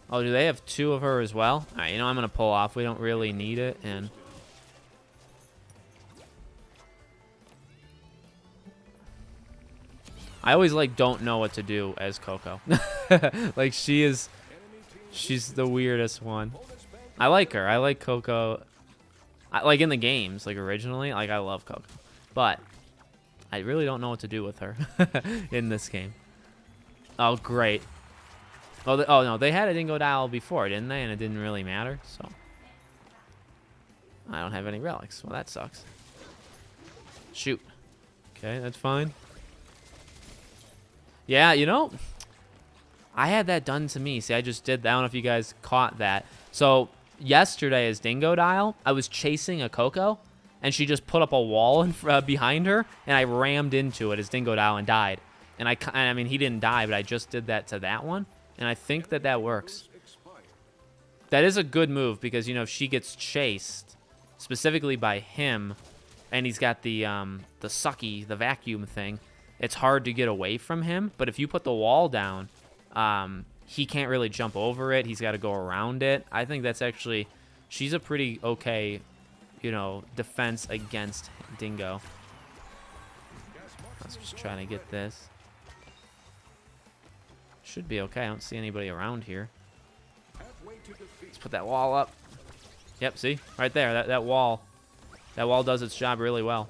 Oh, do they have two of her as well? All right, you know, I'm going to pull off. We don't really need it, and... I always, like, don't know what to do as Coco. Like, she's the weirdest one. I like her. I like Coco. Like, in the games, like, originally, like, I love Coco. But I really don't know what to do with her in this game. Oh, great. Oh, no, they had a Dingo Dial before, didn't they? And it didn't really matter, so. I don't have any relics. Well, that sucks. Shoot. Okay, that's fine. Yeah, you know, I had that done to me. See, I just did that. I don't know if you guys caught that. So, yesterday as Dingo Dial, I was chasing a Coco, and she just put up a wall behind her, and I rammed into it as Dingo Dial and died. And I mean, he didn't die, but I just did that to that one, and I think that works. That is a good move because, you know, if she gets chased, specifically by him, and he's got the sucky, the vacuum thing, it's hard to get away from him. But if you put the wall down, he can't really jump over it. He's got to go around it. I think that's actually, she's a pretty okay, you know, defense against Dingo. Let's just try to get this. Should be okay. I don't see anybody around here. Let's put that wall up. Yep, see? Right there. That wall. That wall does its job really well.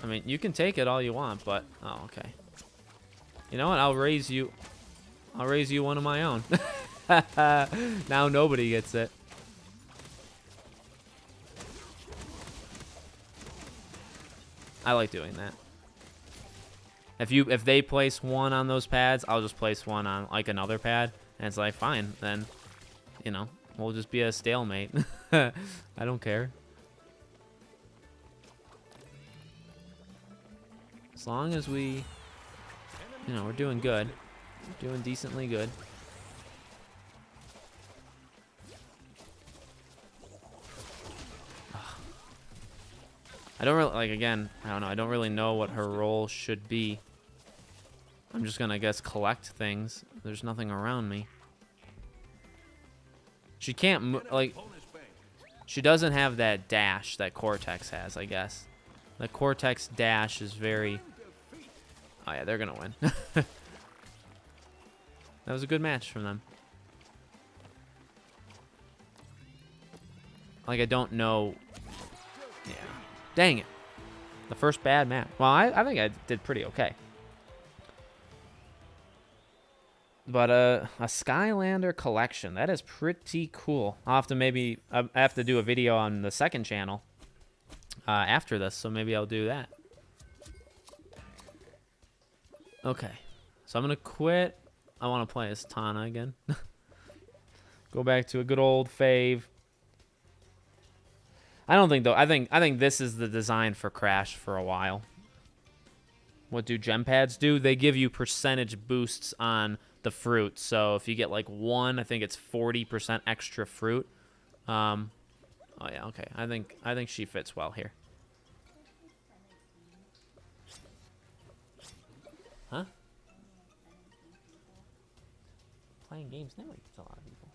I mean, you can take it all you want, but... Oh, okay. You know what? I'll raise you one of my own. Now nobody gets it. I like doing that. If they place one on those pads, I'll just place one on like another pad, and it's like fine, then you know, we'll just be a stalemate. I don't care. As long as we, you know, we're doing good. We're doing decently good. I don't really, like, again, I don't know. I don't really know what her role should be. I'm just gonna, I guess, collect things. There's nothing around me. She can't, like, she doesn't have that dash that Cortex has, I guess. The Cortex dash is very... Oh, yeah, they're gonna win. That was a good match from them. Like, I don't know... Yeah. Dang it. The first bad match. Well, I think I did pretty okay. But a Skylander collection. That is pretty cool. I'll have to maybe... I have to do a video on the second channel after this, so maybe I'll do that. Okay. So I'm going to quit. I want to play as Tana again. Go back to a good old fave. I don't think, though. I think this is the design for Crash for a while. What do gem pads do? They give you percentage boosts on the fruit. So if you get like one, I think it's 40% extra fruit. Oh yeah, okay. I think she fits well here. Huh? Playing games never gets a lot of people.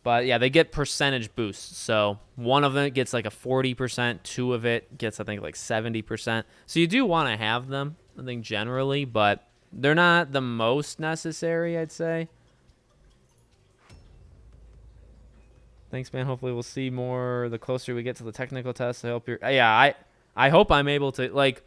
But yeah, they get percentage boosts. So one of them gets like a 40%, two of it gets, I think, like 70%. So you do want to have them, I think, generally, but they're not the most necessary, I'd say. Thanks, man. Hopefully we'll see more the closer we get to the technical test. I hope you're... Yeah, I hope I'm able to... Like,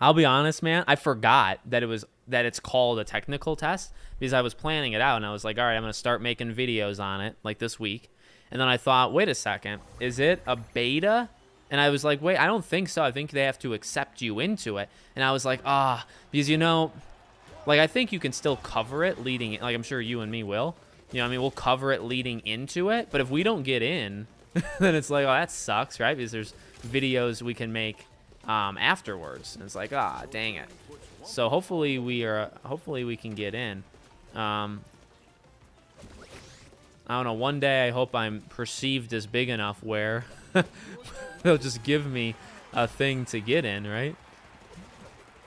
I'll be honest, man. I forgot that it's called a technical test because I was planning it out and I was like, all right, I'm going to start making videos on it like this week. And then I thought, wait a second, is it a beta? And I was like, wait, I don't think so. I think they have to accept you into it. And I was like, because, you know, like, I think you can still cover it leading, like, I'm sure you and me will. You know, I mean, we'll cover it leading into it. But if we don't get in, then it's like, oh, that sucks, right? Because there's videos we can make afterwards. And it's like, dang it. So hopefully we can get in. I don't know. One day I hope I'm perceived as big enough where they'll just give me a thing to get in, right?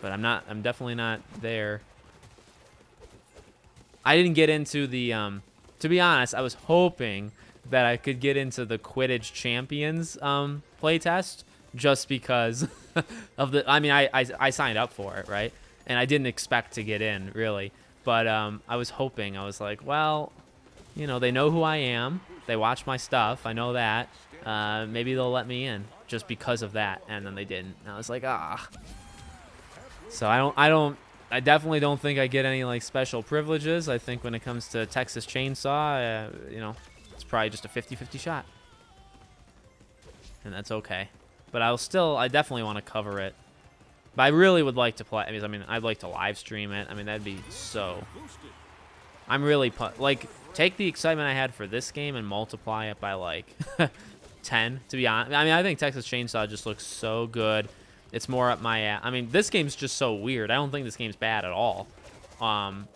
But I'm not. I'm definitely not there. I didn't get into the. To be honest, I was hoping that I could get into the Quidditch Champions playtest just because of the. I mean, I signed up for it, right? And I didn't expect to get in, really. But I was hoping. I was like, well, you know, they know who I am. They watch my stuff. I know that. Maybe they'll let me in just because of that. And then they didn't. And I was like, So I definitely don't think I get any, like, special privileges. I think when it comes to Texas Chainsaw, you know, it's probably just a 50-50 shot. And that's okay. But I definitely want to cover it. But I really would like to play. I mean, I'd like to live stream it. I mean, that'd be so. I'm really like, take the excitement I had for this game and multiply it by like 10. To be honest, I mean, I think Texas Chainsaw just looks so good. It's more up my. I mean, this game's just so weird. I don't think this game's bad at all.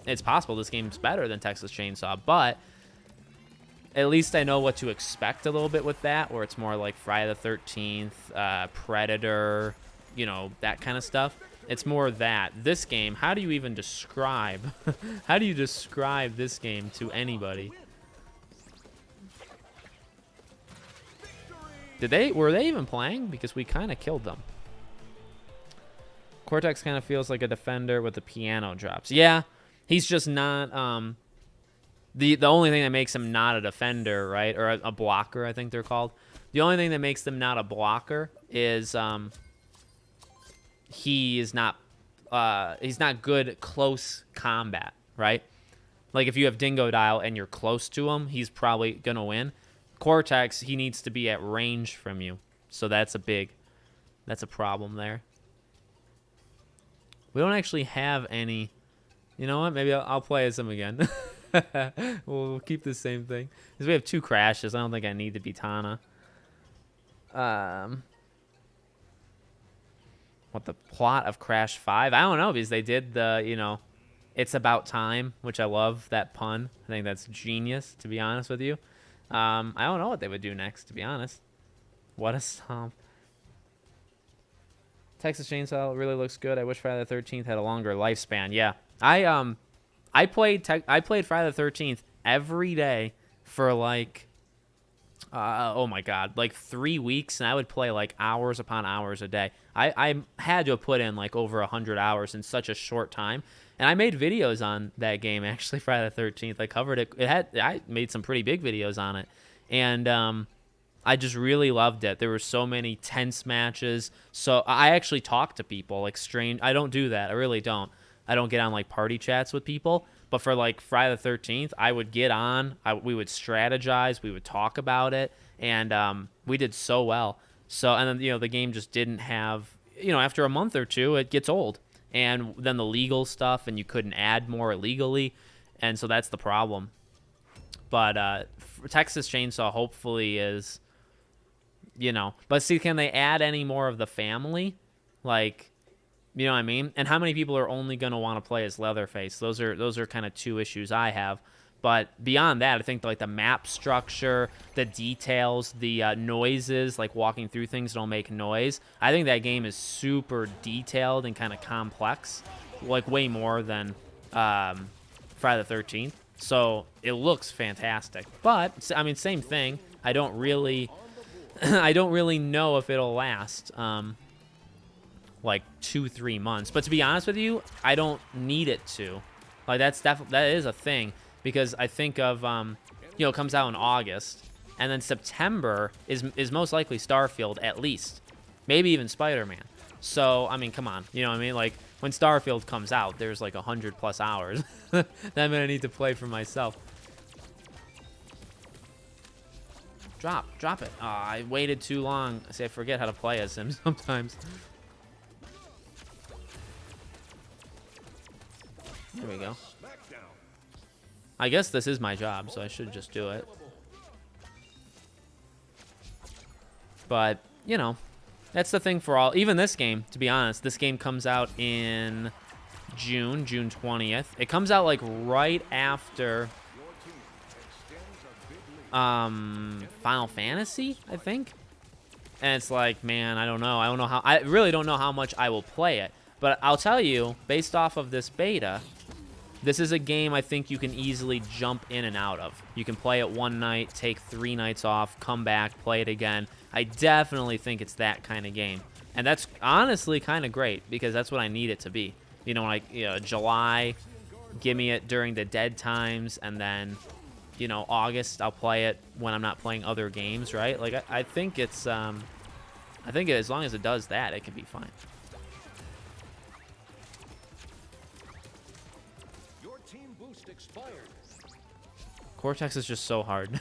it's possible this game's better than Texas Chainsaw, but at least I know what to expect a little bit with that, where it's more like Friday the 13th, Predator, you know, that kind of stuff. It's more that. This game, how do you even describe, how do you describe this game to anybody? Were they even playing? Because we kind of killed them. Cortex kind of feels like a defender with the piano drops. Yeah, he's just not, the only thing that makes him not a defender, right, or a blocker, I think they're called. The only thing that makes them not a blocker is he's not good close combat, right? Like if you have Dingo Dial and you're close to him, he's probably gonna win. Cortex, he needs to be at range from you, so that's a problem there. We don't actually have any. You know what? Maybe I'll play as him again. We'll keep the same thing. Because we have 2 crashes. I don't think I need to be Tana. What the plot of Crash 5? I don't know, because they did the, you know, it's about time, which I love that pun. I think that's genius, to be honest with you. I don't know what they would do next, to be honest. What a stomp. Texas Chainsaw really looks good. I wish Friday the 13th had a longer lifespan. Yeah. I played Friday the 13th every day for like oh my god, like 3 weeks, and I would play like hours upon hours a day. I had to have put in like over 100 hours in such a short time. And I made videos on that game, actually, Friday the 13th. I covered it. I made some pretty big videos on it. And I just really loved it. There were so many tense matches. So I actually talked to people, like strange. I don't do that. I really don't. I don't get on like party chats with people. But for like Friday the 13th, I would get on. We would strategize. We would talk about it. And we did so well. So, and then, you know, the game just didn't have, you know, after a month or two, it gets old. And then the legal stuff, and you couldn't add more illegally. And so that's the problem. But Texas Chainsaw hopefully is, you know. But see, can they add any more of the family? Like, you know what I mean? And how many people are only going to want to play as Leatherface? Those are kind of 2 issues I have. But beyond that, I think like the map structure, the details, the noises, like walking through things don't make noise. I think that game is super detailed and kind of complex, like way more than Friday the 13th. So it looks fantastic. But I mean, same thing. I don't really know if it'll last like 2-3 months. But to be honest with you, I don't need it to. Like that is a thing. Because I think of, you know, it comes out in August, and then September is most likely Starfield, at least. Maybe even Spider-Man. So, I mean, come on. You know what I mean? Like, when Starfield comes out, there's like 100+ hours that I'm going to need to play for myself. Drop it. Oh, I waited too long. See, I forget how to play as him sometimes. There we go. I guess this is my job, so I should just do it. But, you know, that's the thing for all. Even this game, to be honest, this game comes out in June 20th. It comes out like right after Final Fantasy, I think. And it's like, man, I don't know. I really don't know how much I will play it. But I'll tell you, based off of this beta, this is a game I think you can easily jump in and out of. You can play it one night, take 3 nights off, come back, play it again. I definitely think it's that kind of game. And that's honestly kind of great, because that's what I need it to be. You know, like, you know, July, give me it during the dead times, and then, you know, August, I'll play it when I'm not playing other games, right? Like, I think it's, I think as long as it does that, it can be fine. Cortex is just so hard.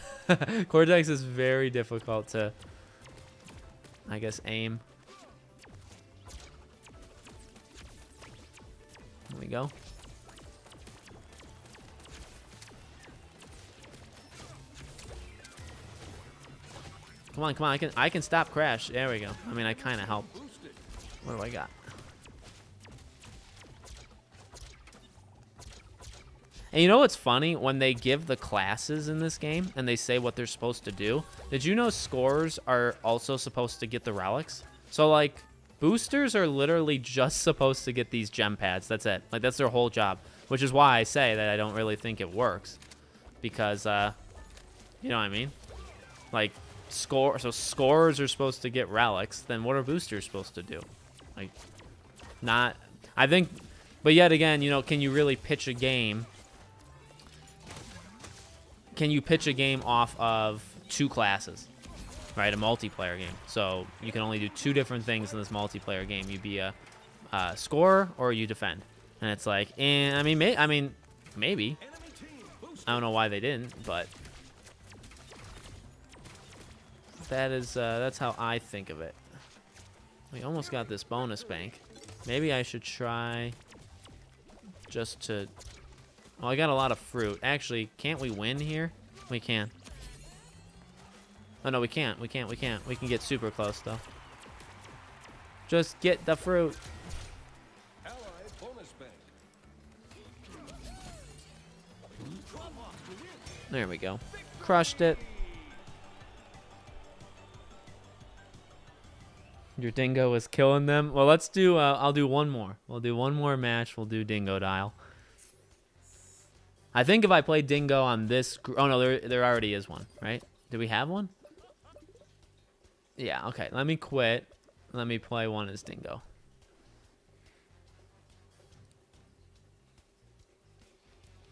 Cortex is very difficult to, I guess, aim. There we go. Come on, come on. I can stop Crash. There we go. I mean, I kind of helped. What do I got? And you know what's funny? When they give the classes in this game and they say what they're supposed to do, did you know scorers are also supposed to get the relics? So, like, boosters are literally just supposed to get these gem pads. That's it. Like, that's their whole job, which is why I say that I don't really think it works. Because, you know what I mean? Like, so scorers are supposed to get relics, then what are boosters supposed to do? Like, not... I think... But yet again, you know, can you really pitch a game... Can you pitch a game off of 2 classes, right? A multiplayer game. So you can only do 2 different things in this multiplayer game. You be a scorer or you defend, and it's like, I mean, maybe. I don't know why they didn't, but that is that's how I think of it. We almost got this bonus bank. Maybe I should try just to. Oh, I got a lot of fruit. Actually, can't we win here? We can. Oh, no, we can't. We can't. We can't. We can get super close, though. Just get the fruit. There we go. Crushed it. Your Dingo is killing them. Well, let's do, I'll do one more. We'll do one more match. We'll do Dingo Dial. I think if I play Dingo on this... Oh, no, there already is one, right? Do we have one? Yeah, okay. Let me quit. Let me play one as Dingo.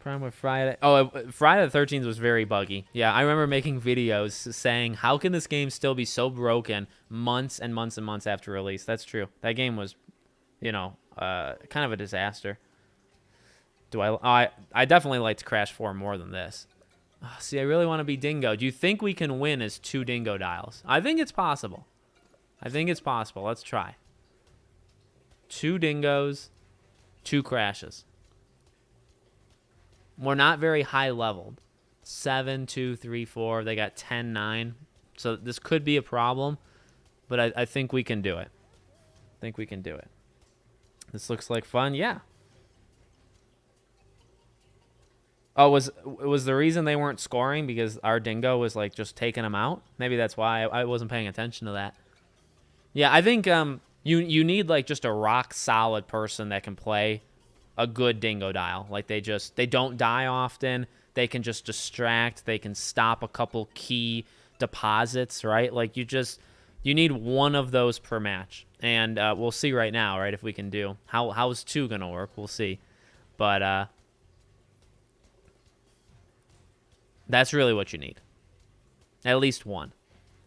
Prime with Friday. Oh, Friday the 13th was very buggy. Yeah, I remember making videos saying, how can this game still be so broken months and months and months after release? That's true. That game was, you know, kind of a disaster. I definitely liked Crash 4 more than this. Oh, see, I really want to be Dingo. Do you think we can win as 2 Dingo Dials? I think it's possible. I think it's possible. Let's try. 2 Dingos, 2 Crashes. We're not very high leveled. 7, 2, 3, 4. They got 10, 9. So this could be a problem, but I think we can do it. I think we can do it. This looks like fun. Yeah. Oh, was the reason they weren't scoring because our Dingo was like just taking them out? Maybe that's why I wasn't paying attention to that. Yeah, I think you need like just a rock solid person that can play a good Dingo Dial. Like they don't die often. They can just distract. They can stop a couple key deposits, right? Like you need one of those per match, and we'll see right now, right? If we can do how's 2 gonna work? We'll see, but that's really what you need. At least one.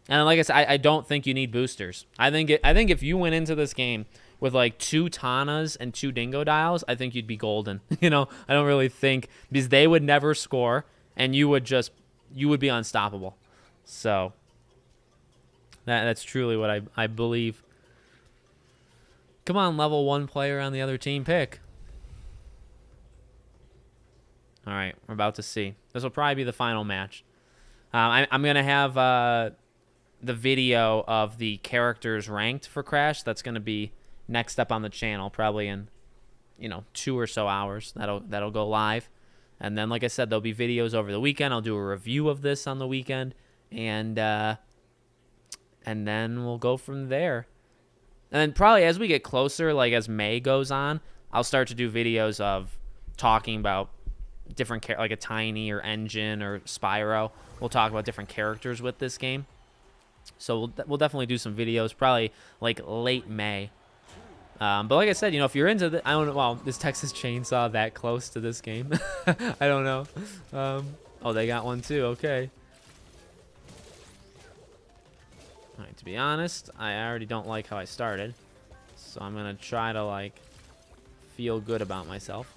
And like I said, I don't think you need boosters. I think if you went into this game with like 2 Tanas and 2 Dingo Dials, I think you'd be golden. You know, I don't really think, because they would never score and you would be unstoppable. So that's truly what I believe. Come on, level 1 player on the other team, pick. All right, we're about to see. This will probably be the final match. I'm going to have the video of the characters ranked for Crash. That's going to be next up on the channel, probably in 2 or so hours. That'll go live. And then, like I said, there'll be videos over the weekend. I'll do a review of this on the weekend. And then we'll go from there. And then probably as we get closer, like as May goes on, I'll start to do videos of talking about different like a Tiny or Engine or Spyro. We'll talk about different characters with this game. So we'll definitely do some videos, probably like late May. But like I said, if you're into the, I don't know, well, is Texas Chainsaw that close to this game? I don't know. Oh, they got one too. Okay. All right, to be honest, I already don't like how I started. So I'm going to try to like feel good about myself.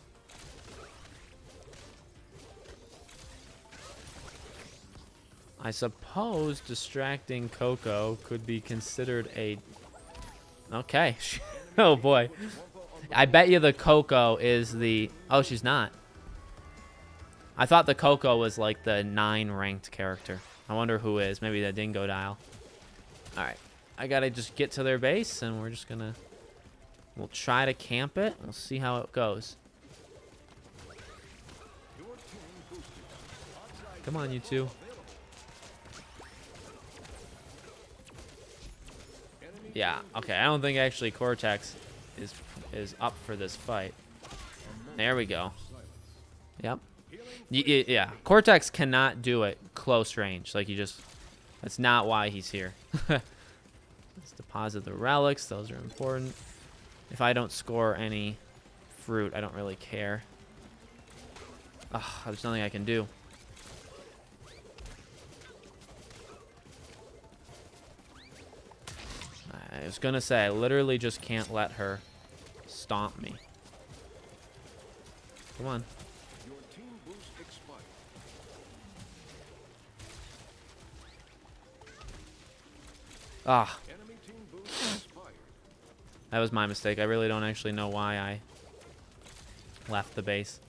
I suppose distracting Coco could be considered a... Okay. Oh, boy. I bet you the Coco is the... Oh, she's not. I thought the Coco was like the 9 ranked character. I wonder who is. Maybe the Dingo Dial. All right. I got to just get to their base, and we're just going to... We'll try to camp it. We'll see how it goes. Come on, you two. Yeah, okay. I don't think actually Cortex is up for this fight. There we go. Yep. Yeah. Cortex cannot do it close range. Like, that's not why he's here. Let's deposit the relics. Those are important. If I don't score any fruit, I don't really care. Ugh, there's nothing I can do. I was gonna say, I literally just can't let her stomp me. Come on. Ah. That was my mistake. I really don't actually know why I left the base.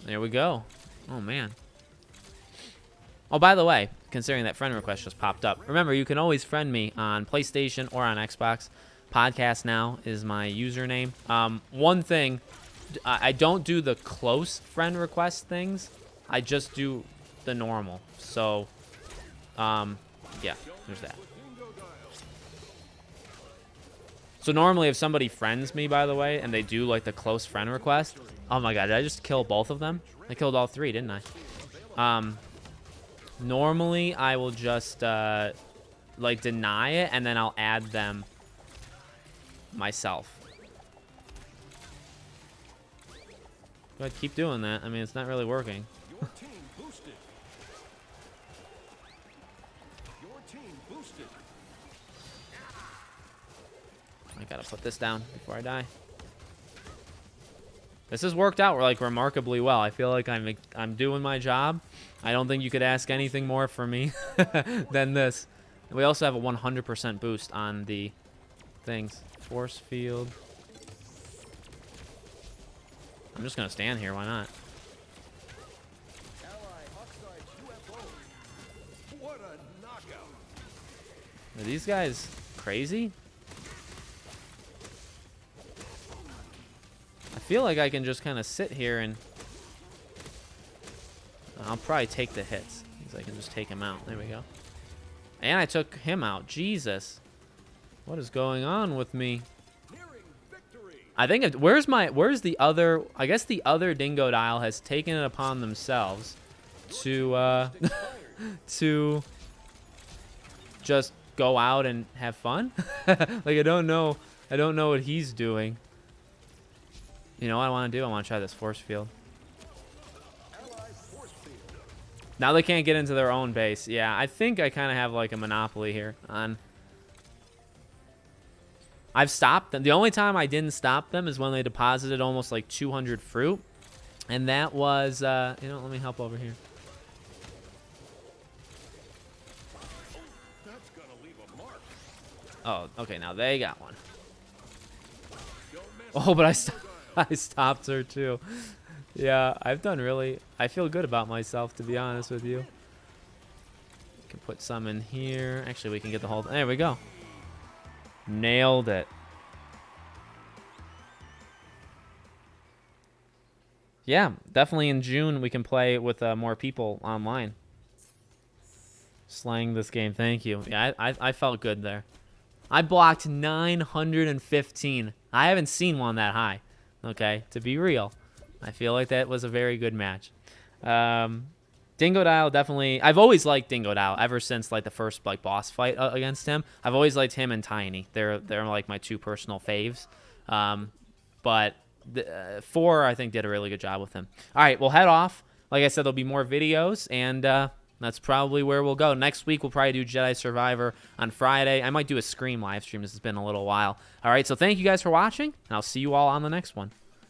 There we go. Oh, man. Oh, by the way, considering that friend request just popped up, remember, you can always friend me on PlayStation or on Xbox. Podcast Now is my username. One thing, I don't do the close friend request things. I just do the normal. So, yeah, there's that. So normally if somebody friends me, by the way, and they do like the close friend request, oh my god, did I just kill both of them? I killed all three, didn't I? Normally I will just like deny it, and then I'll add them myself. Go ahead, keep doing that. I mean, it's not really working. I gotta put this down before I die. This has worked out like remarkably well. I feel like I'm doing my job. I don't think you could ask anything more from me than this. And we also have a 100% boost on the things. Force field. I'm just gonna stand here. Why not? Are these guys crazy? I feel like I can just kind of sit here and I'll probably take the hits because I can just take him out. There we go. And I took him out. Jesus. What is going on with me? I think where's the other, I guess the other Dingo Dial has taken it upon themselves to to just go out and have fun. Like I don't know what he's doing. You know what I want to do? I want to try this force field. Now they can't get into their own base. Yeah, I think I kind of have like a monopoly here on. I've stopped them. The only time I didn't stop them is when they deposited almost like 200 fruit. And that was, you know, let me help over here. Oh, okay, now they got one. Oh, but I stopped her too. Yeah, I've done really, I feel good about myself, to be honest with you. Can put some in here. Actually, we can get the whole, there we go. Nailed it. Yeah, definitely in June we can play with more people online. Slaying this game, thank you. Yeah, I felt good there. I blocked 915. I haven't seen one that high. Okay, to be real. I feel like that was a very good match. Dingo Dial definitely. I've always liked Dingo Dial ever since like the first like boss fight against him. I've always liked him and Tiny. They're like my two personal faves. But four I think did a really good job with him. All right, we'll head off. Like I said, there'll be more videos, and that's probably where we'll go. Next week we'll probably do Jedi Survivor on Friday. I might do a Scream live stream. This has been a little while. All right, so thank you guys for watching, and I'll see you all on the next one.